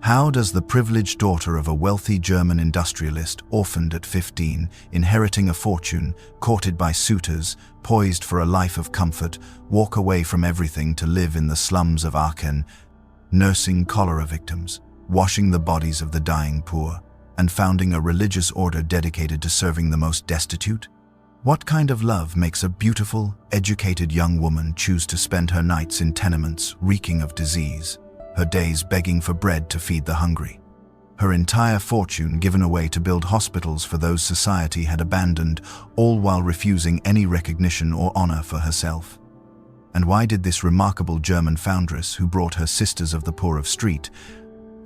How does the privileged daughter of a wealthy German industrialist, orphaned at 15, inheriting a fortune, courted by suitors, poised for a life of comfort, walk away from everything to live in the slums of Aachen, nursing cholera victims, washing the bodies of the dying poor, and founding a religious order dedicated to serving the most destitute? What kind of love makes a beautiful, educated young woman choose to spend her nights in tenements reeking of disease, her days begging for bread to feed the hungry, her entire fortune given away to build hospitals for those society had abandoned, all while refusing any recognition or honor for herself? And why did this remarkable German foundress, who brought her Sisters of the Poor of Street,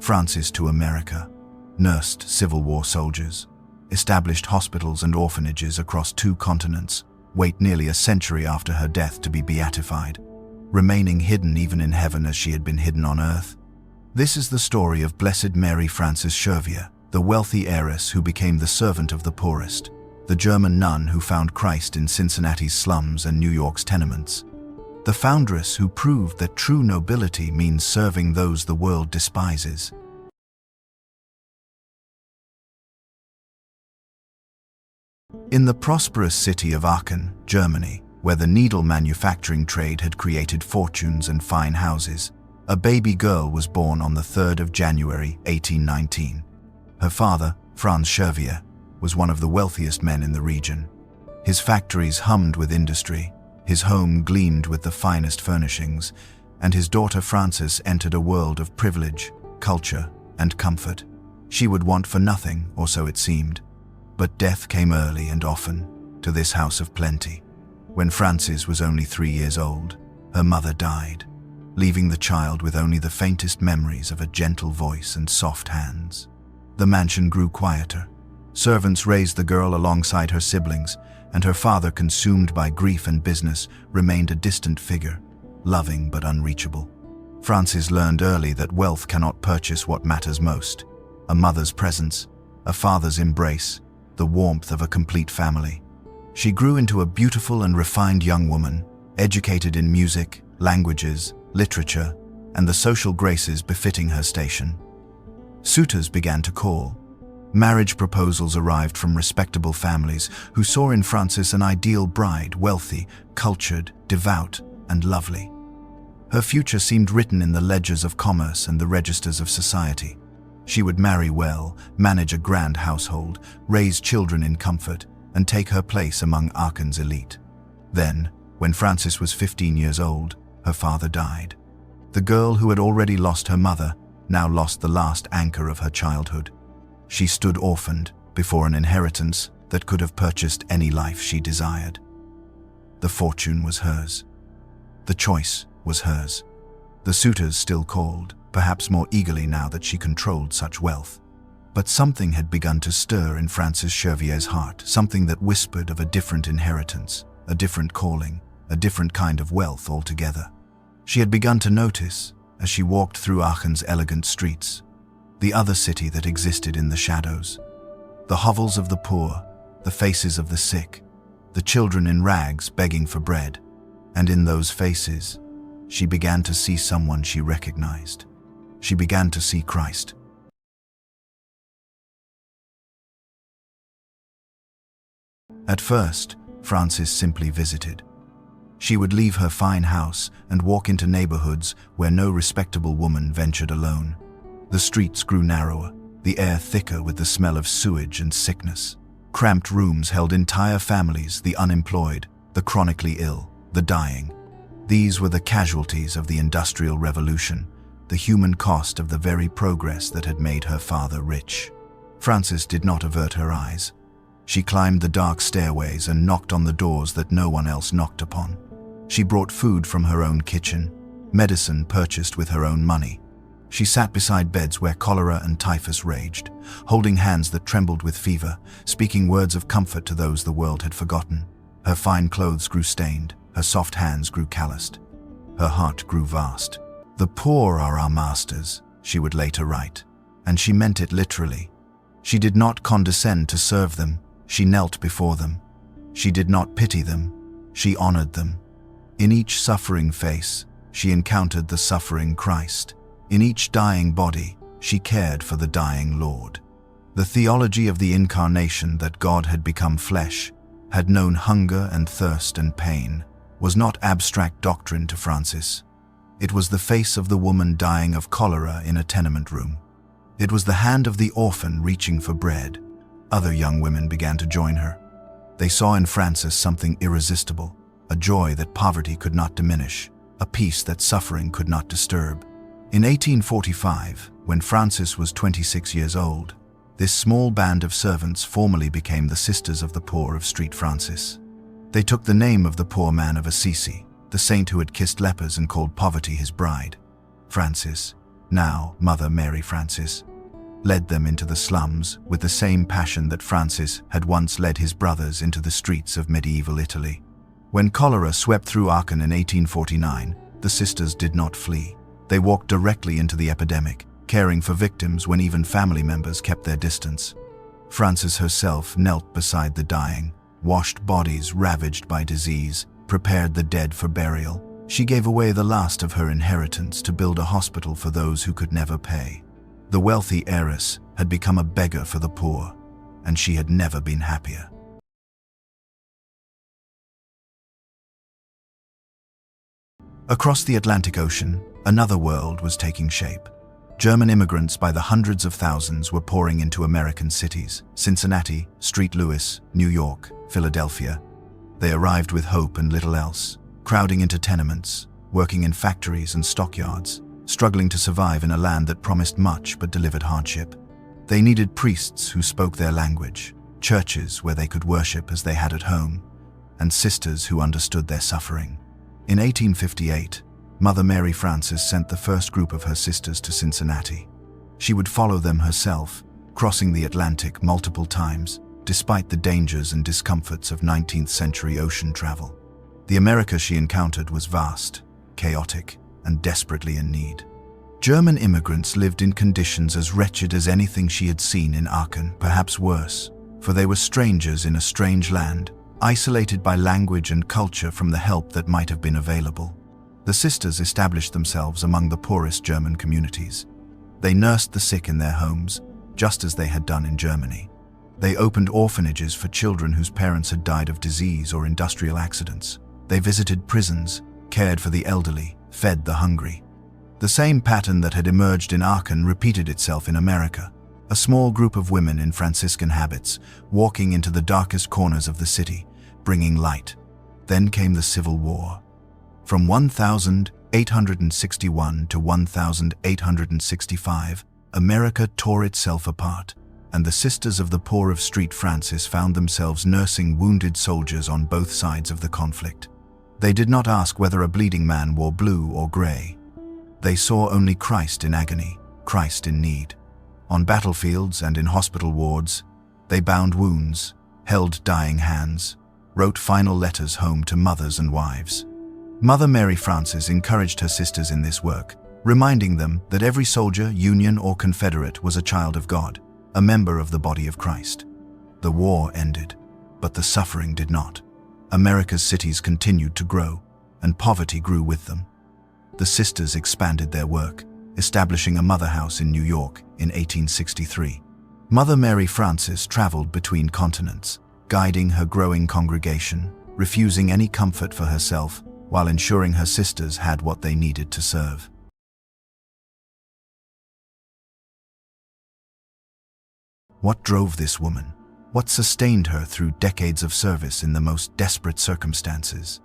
Frances, to America, nursed Civil War soldiers, established hospitals and orphanages across 2 continents, wait nearly a century after her death to be beatified, remaining hidden even in heaven as she had been hidden on earth? This is the story of Blessed Mary Frances Schervier, the wealthy heiress who became the servant of the poorest, the German nun who found Christ in Cincinnati's slums and New York's tenements, the foundress who proved that true nobility means serving those the world despises. In the prosperous city of Aachen, Germany, where the needle manufacturing trade had created fortunes and fine houses, a baby girl was born on the 3rd of January, 1819. Her father, Franz Schervier, was one of the wealthiest men in the region. His factories hummed with industry, his home gleamed with the finest furnishings, and his daughter Frances entered a world of privilege, culture, and comfort. She would want for nothing, or so it seemed. But death came early and often to this house of plenty. When Frances was only 3 years old, her mother died, leaving the child with only the faintest memories of a gentle voice and soft hands. The mansion grew quieter. Servants raised the girl alongside her siblings, and her father, consumed by grief and business, remained a distant figure, loving but unreachable. Frances learned early that wealth cannot purchase what matters most: a mother's presence, a father's embrace, the warmth of a complete family. She grew into a beautiful and refined young woman, educated in music, languages, literature, and the social graces befitting her station. Suitors began to call. Marriage proposals arrived from respectable families who saw in Frances an ideal bride, wealthy, cultured, devout, and lovely. Her future seemed written in the ledgers of commerce and the registers of society. She would marry well, manage a grand household, raise children in comfort, and take her place among Aachen's elite. Then, when Frances was 15 years old, her father died. The girl who had already lost her mother now lost the last anchor of her childhood. She stood orphaned before an inheritance that could have purchased any life she desired. The fortune was hers. The choice was hers. The suitors still called, perhaps more eagerly now that she controlled such wealth. But something had begun to stir in Frances Schervier's heart, something that whispered of a different inheritance, a different calling, a different kind of wealth altogether. She had begun to notice, as she walked through Aachen's elegant streets, the other city that existed in the shadows. The hovels of the poor, the faces of the sick, the children in rags begging for bread. And in those faces, she began to see someone she recognized. She began to see Christ. At first, Frances simply visited. She would leave her fine house and walk into neighborhoods where no respectable woman ventured alone. The streets grew narrower, the air thicker with the smell of sewage and sickness. Cramped rooms held entire families, the unemployed, the chronically ill, the dying. These were the casualties of the Industrial Revolution, the human cost of the very progress that had made her father rich. Frances did not avert her eyes. She climbed the dark stairways and knocked on the doors that no one else knocked upon. She brought food from her own kitchen, medicine purchased with her own money. She sat beside beds where cholera and typhus raged, holding hands that trembled with fever, speaking words of comfort to those the world had forgotten. Her fine clothes grew stained, her soft hands grew calloused. Her heart grew vast. "The poor are our masters," she would later write, and she meant it literally. She did not condescend to serve them, she knelt before them. She did not pity them, she honored them. In each suffering face, she encountered the suffering Christ. In each dying body, she cared for the dying Lord. The theology of the incarnation, that God had become flesh, had known hunger and thirst and pain, was not abstract doctrine to Frances. It was the face of the woman dying of cholera in a tenement room. It was the hand of the orphan reaching for bread. Other young women began to join her. They saw in Frances something irresistible, a joy that poverty could not diminish, a peace that suffering could not disturb. In 1845, when Frances was 26 years old, this small band of servants formally became the Sisters of the Poor of St. Francis. They took the name of the poor man of Assisi, the saint who had kissed lepers and called poverty his bride. Francis, now Mother Mary Frances, led them into the slums with the same passion that Francis had once led his brothers into the streets of medieval Italy. When cholera swept through Aachen in 1849, the sisters did not flee. They walked directly into the epidemic, caring for victims when even family members kept their distance. Frances herself knelt beside the dying, washed bodies ravaged by disease, prepared the dead for burial. She gave away the last of her inheritance to build a hospital for those who could never pay. The wealthy heiress had become a beggar for the poor, and she had never been happier. Across the Atlantic Ocean, another world was taking shape. German immigrants by the hundreds of thousands were pouring into American cities: Cincinnati, St. Louis, New York, Philadelphia. They arrived with hope and little else, crowding into tenements, working in factories and stockyards, struggling to survive in a land that promised much but delivered hardship. They needed priests who spoke their language, churches where they could worship as they had at home, and sisters who understood their suffering. In 1858, Mother Mary Frances sent the first group of her sisters to Cincinnati. She would follow them herself, crossing the Atlantic multiple times, despite the dangers and discomforts of 19th century ocean travel. The America she encountered was vast, chaotic, and desperately in need. German immigrants lived in conditions as wretched as anything she had seen in Aachen, perhaps worse, for they were strangers in a strange land, isolated by language and culture from the help that might have been available. The sisters established themselves among the poorest German communities. They nursed the sick in their homes, just as they had done in Germany. They opened orphanages for children whose parents had died of disease or industrial accidents. They visited prisons, cared for the elderly, fed the hungry. The same pattern that had emerged in Aachen repeated itself in America. A small group of women in Franciscan habits, walking into the darkest corners of the city, bringing light. Then came the Civil War. From 1861 to 1865, America tore itself apart, and the Sisters of the Poor of St. Francis found themselves nursing wounded soldiers on both sides of the conflict. They did not ask whether a bleeding man wore blue or gray. They saw only Christ in agony, Christ in need. On battlefields and in hospital wards, they bound wounds, held dying hands, wrote final letters home to mothers and wives. Mother Mary Frances encouraged her sisters in this work, reminding them that every soldier, Union or Confederate, was a child of God, a member of the body of Christ. The war ended, but the suffering did not. America's cities continued to grow, and poverty grew with them. The sisters expanded their work, establishing a mother house in New York in 1863. Mother Mary Frances traveled between continents, guiding her growing congregation, refusing any comfort for herself, while ensuring her sisters had what they needed to serve. What drove this woman? What sustained her through decades of service in the most desperate circumstances?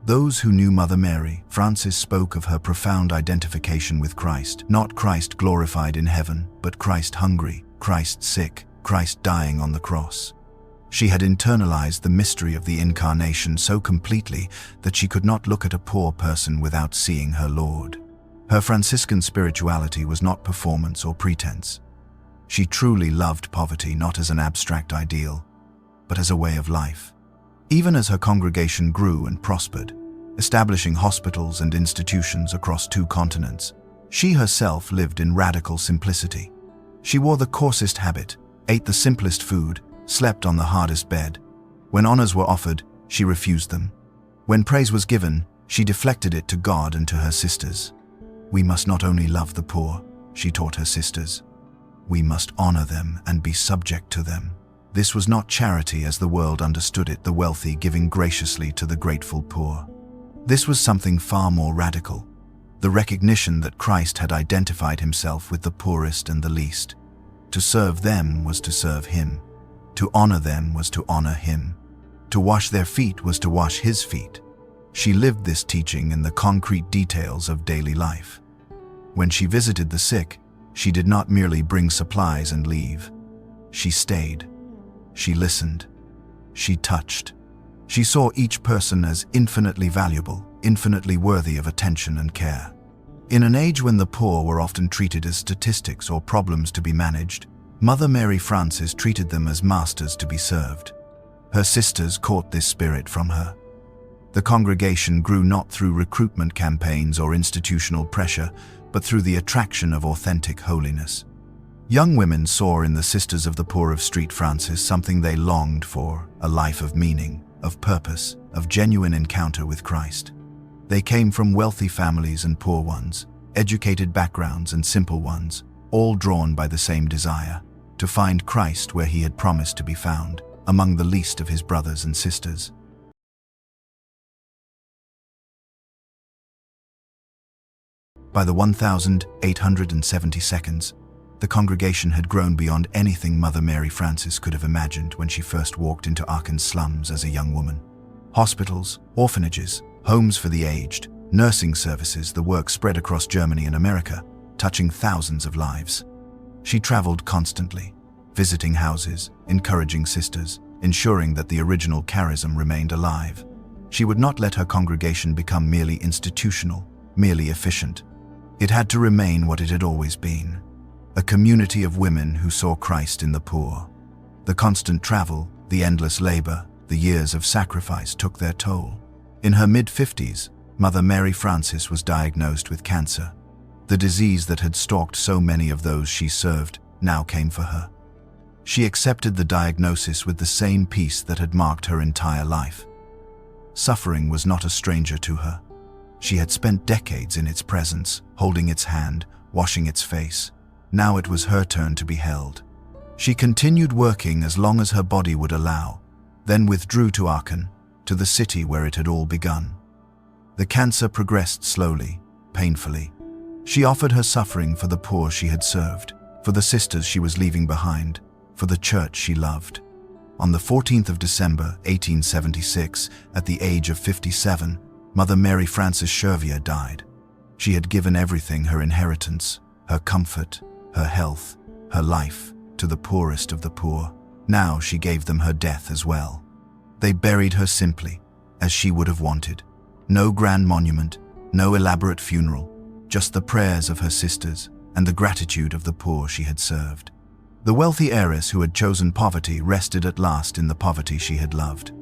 Those who knew Mother Mary Frances spoke of her profound identification with Christ, not Christ glorified in heaven, but Christ hungry, Christ sick, Christ dying on the cross. She had internalized the mystery of the Incarnation so completely that she could not look at a poor person without seeing her Lord. Her Franciscan spirituality was not performance or pretense. She truly loved poverty not as an abstract ideal, but as a way of life. Even as her congregation grew and prospered, establishing hospitals and institutions across 2 continents, she herself lived in radical simplicity. She wore the coarsest habit, ate the simplest food, slept on the hardest bed. When honors were offered, she refused them. When praise was given, she deflected it to God and to her sisters. We must not only love the poor, she taught her sisters, We must honor them and be subject to them. This was not charity as the world understood it, the wealthy giving graciously to the grateful poor. This was something far more radical, the recognition that Christ had identified himself with the poorest and the least. To serve them was to serve him. To honor them was to honor him. To wash their feet was to wash his feet. She lived this teaching in the concrete details of daily life. When she visited the sick, she did not merely bring supplies and leave. She stayed. She listened. She touched. She saw each person as infinitely valuable, infinitely worthy of attention and care. In an age when the poor were often treated as statistics or problems to be managed, Mother Mary Frances treated them as masters to be served. Her sisters caught this spirit from her. The congregation grew not through recruitment campaigns or institutional pressure, but through the attraction of authentic holiness. Young women saw in the Sisters of the Poor of St. Francis something they longed for, a life of meaning, of purpose, of genuine encounter with Christ. They came from wealthy families and poor ones, educated backgrounds and simple ones, all drawn by the same desire, to find Christ where he had promised to be found, among the least of his brothers and sisters. By the 1872, the congregation had grown beyond anything Mother Mary Frances could have imagined when she first walked into Aachen slums as a young woman. Hospitals, orphanages, homes for the aged, nursing services, the work spread across Germany and America, touching thousands of lives. She traveled constantly, visiting houses, encouraging sisters, ensuring that the original charism remained alive. She would not let her congregation become merely institutional, merely efficient. It had to remain what it had always been, a community of women who saw Christ in the poor. The constant travel, the endless labor, the years of sacrifice took their toll. In her mid-50s, Mother Mary Frances was diagnosed with cancer. The disease that had stalked so many of those she served now came for her. She accepted the diagnosis with the same peace that had marked her entire life. Suffering was not a stranger to her. She had spent decades in its presence, holding its hand, washing its face. Now it was her turn to be held. She continued working as long as her body would allow, then withdrew to Aachen, to the city where it had all begun. The cancer progressed slowly, painfully. She offered her suffering for the poor she had served, for the sisters she was leaving behind, for the church she loved. On the 14th of December, 1876, at the age of 57, Mother Mary Frances Schervier died. She had given everything, her inheritance, her comfort, her health, her life, to the poorest of the poor. Now she gave them her death as well. They buried her simply, as she would have wanted. No grand monument, no elaborate funeral, just the prayers of her sisters and the gratitude of the poor she had served. The wealthy heiress who had chosen poverty rested at last in the poverty she had loved.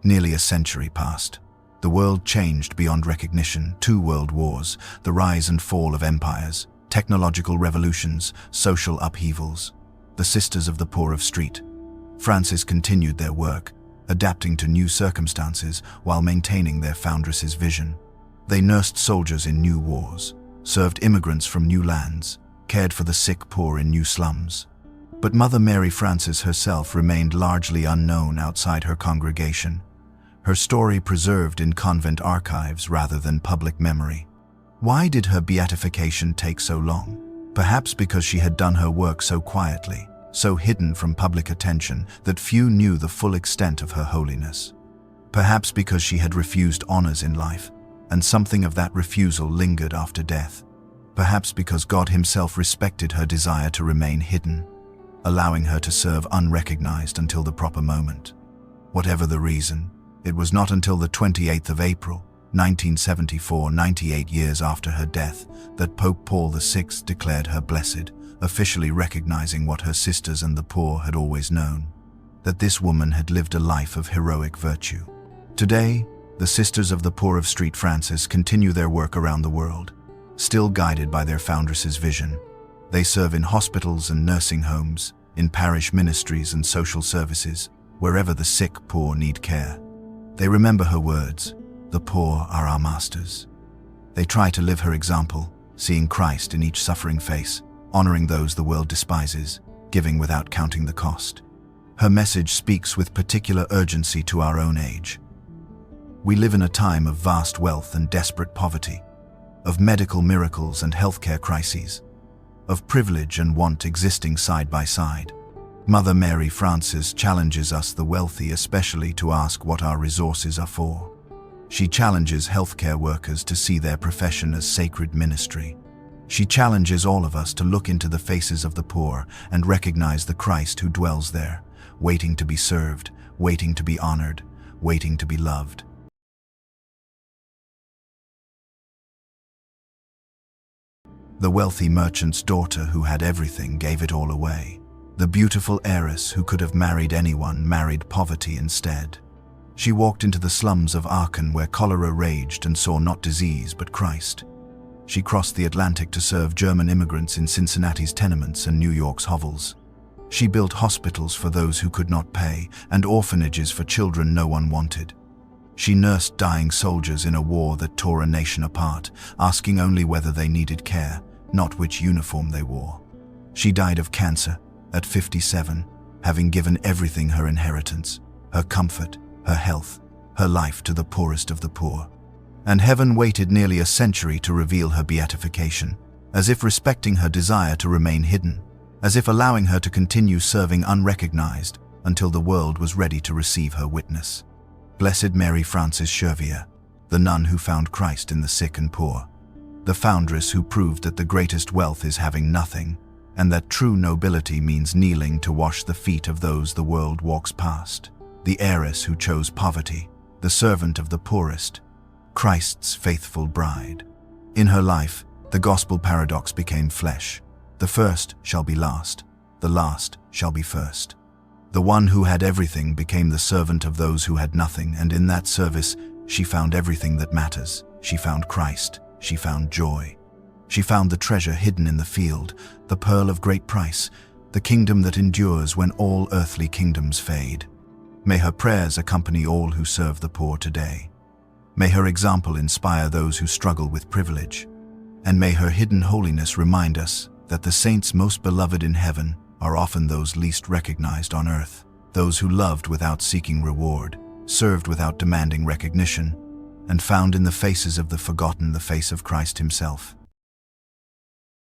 Nearly a century passed. The world changed beyond recognition. 2 world wars, the rise and fall of empires, technological revolutions, social upheavals. The Sisters of the Poor of St. Francis continued their work, adapting to new circumstances while maintaining their foundress's vision. They nursed soldiers in new wars, served immigrants from new lands, cared for the sick poor in new slums. But Mother Mary Frances herself remained largely unknown outside her congregation, her story preserved in convent archives rather than public memory. Why did her beatification take so long? Perhaps because she had done her work so quietly, so hidden from public attention that few knew the full extent of her holiness. Perhaps because she had refused honors in life, and something of that refusal lingered after death. Perhaps because God himself respected her desire to remain hidden, allowing her to serve unrecognized until the proper moment. Whatever the reason, it was not until the 28th of April, 1974, 98 years after her death, that Pope Paul VI declared her blessed, officially recognizing what her sisters and the poor had always known, that this woman had lived a life of heroic virtue. Today, the Sisters of the Poor of St. Francis continue their work around the world, still guided by their foundress's vision. They serve in hospitals and nursing homes, in parish ministries and social services, wherever the sick poor need care. They remember her words, "The poor are our masters." They try to live her example, seeing Christ in each suffering face, honoring those the world despises, giving without counting the cost. Her message speaks with particular urgency to our own age. We live in a time of vast wealth and desperate poverty, of medical miracles and healthcare crises, of privilege and want existing side by side. Mother Mary Frances challenges us, the wealthy especially, to ask what our resources are for. She challenges healthcare workers to see their profession as sacred ministry. She challenges all of us to look into the faces of the poor and recognize the Christ who dwells there, waiting to be served, waiting to be honored, waiting to be loved. The wealthy merchant's daughter who had everything gave it all away. The beautiful heiress who could have married anyone married poverty instead. She walked into the slums of Aachen where cholera raged and saw not disease but Christ. She crossed the Atlantic to serve German immigrants in Cincinnati's tenements and New York's hovels. She built hospitals for those who could not pay and orphanages for children no one wanted. She nursed dying soldiers in a war that tore a nation apart, asking only whether they needed care, not which uniform they wore. She died of cancer at 57, having given everything, her inheritance, her comfort, her health, her life, to the poorest of the poor. And heaven waited nearly a century to reveal her beatification, as if respecting her desire to remain hidden, as if allowing her to continue serving unrecognized until the world was ready to receive her witness. Blessed Mary Frances Schervier, the nun who found Christ in the sick and poor, the foundress who proved that the greatest wealth is having nothing, and that true nobility means kneeling to wash the feet of those the world walks past. The heiress who chose poverty, the servant of the poorest, Christ's faithful bride. In her life, the gospel paradox became flesh. The first shall be last, the last shall be first. The one who had everything became the servant of those who had nothing, and in that service she found everything that matters. She found Christ, she found joy. She found the treasure hidden in the field, the pearl of great price, the kingdom that endures when all earthly kingdoms fade. May her prayers accompany all who serve the poor today. May her example inspire those who struggle with privilege. And may her hidden holiness remind us that the saints most beloved in heaven are often those least recognized on earth, those who loved without seeking reward, served without demanding recognition, and found in the faces of the forgotten the face of Christ himself.